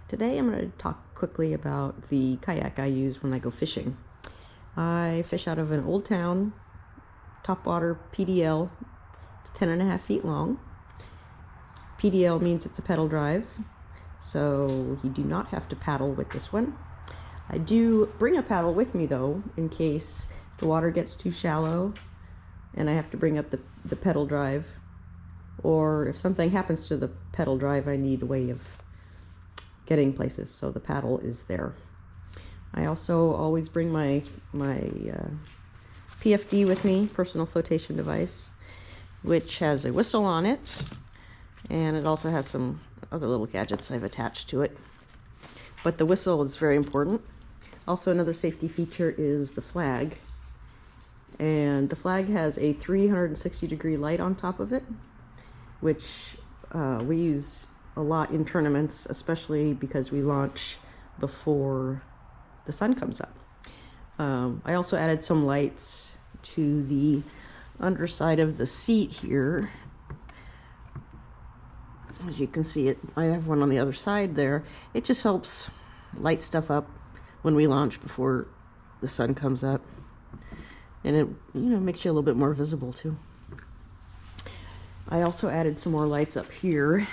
Today I'm going to talk quickly about the kayak I use when I go fishing. I fish out of an Old Town topwater PDL. It's 10.5 feet long. PDL means it's a pedal drive, so you do not have to paddle with this one. I do bring a paddle with me though, in case the water gets too shallow and I have to bring up the pedal drive, or if something happens to the pedal drive, I need a way of getting places, so the paddle is there. I also always bring my PFD with me, personal flotation device, which has a whistle on it, and it also has some other little gadgets I've attached to it. But the whistle is very important. Also, another safety feature is the flag, and the flag has a 360-degree light on top of it, which we use a lot in tournaments, especially because we launch before the sun comes up. I also added some lights to the underside of the seat here. As you can see, I have one on the other side there. It just helps light stuff up when we launch before the sun comes up, and it makes you a little bit more visible too. I also added some more lights up here.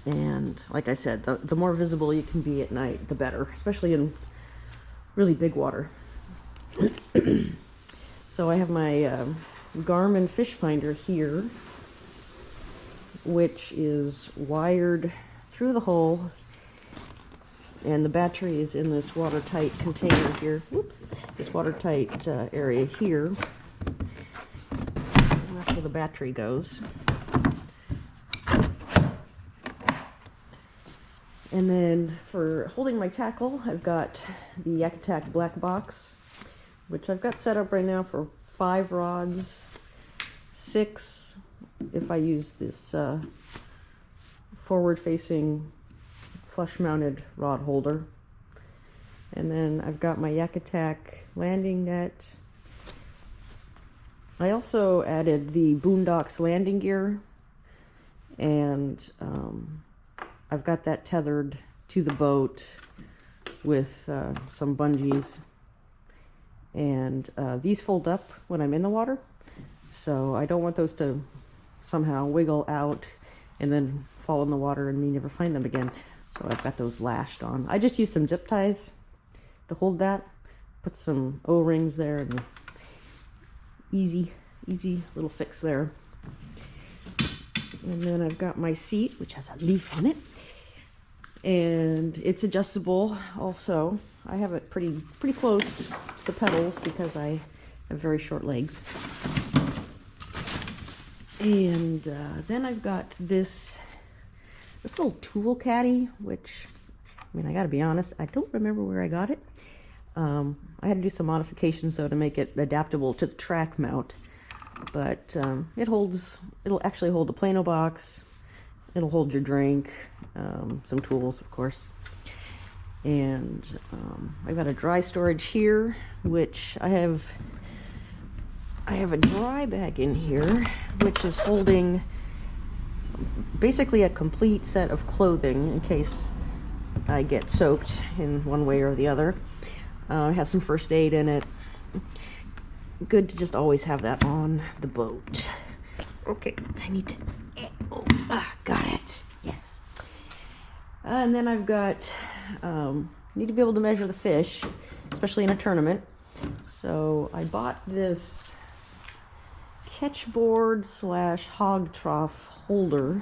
And like I said, the more visible you can be at night, the better, especially in really big water. So I have my Garmin fish finder here, which is wired through the hole, and the battery is in this watertight container here. Whoops, this watertight area here. And that's where the battery goes. And then for holding my tackle, I've got the Yak Attack black box, which I've got set up right now for 5 rods, 6 if I use this forward-facing flush-mounted rod holder. And then I've got my Yak Attack landing net. I also added the Boondocks landing gear, and I've got that tethered to the boat with some bungees, and these fold up when I'm in the water, so I don't want those to somehow wiggle out and then fall in the water and me never find them again. So I've got those lashed on. I just use some zip ties to hold that, put some O-rings there, and easy little fix there. And then I've got my seat, which has a leaf on it, and it's adjustable also. I have it pretty close to the pedals because I have very short legs. And then I've got this little tool caddy, which, I gotta be honest, I don't remember where I got it. I had to do some modifications though to make it adaptable to the track mount, but it'll actually hold a Plano box. It'll hold your drink, some tools, of course. And I've got a dry storage here, which I have a dry bag in here, which is holding basically a complete set of clothing in case I get soaked in one way or the other. It has some first aid in it. Good to just always have that on the boat. Okay, I need to... got it. Yes. And then I've got, need to be able to measure the fish, especially in a tournament. So I bought this catchboard / hog trough holder.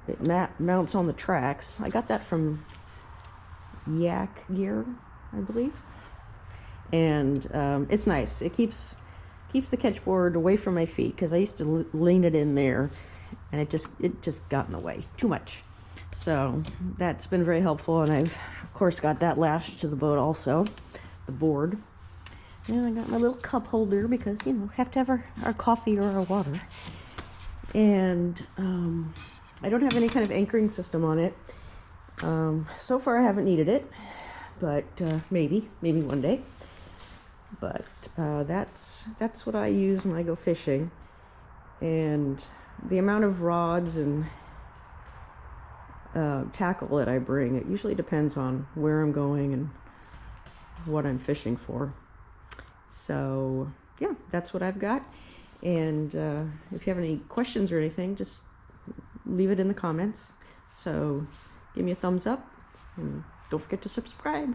It mounts on the tracks. I got that from Yak Gear, I believe. And it's nice. It keeps the catchboard away from my feet, because I used to lean it in there, and it just got in the way too much. So that's been very helpful, and I've of course got that lashed to the boat also, the board. And I got my little cup holder because have to have our coffee or our water. And I don't have any kind of anchoring system on it. So far I haven't needed it, but maybe one day. But that's what I use when I go fishing. And the amount of rods and tackle that I bring. It usually depends on where I'm going and what I'm fishing for. So yeah, that's what I've got. And if you have any questions or anything, just leave it in the comments. So give me a thumbs up and don't forget to subscribe.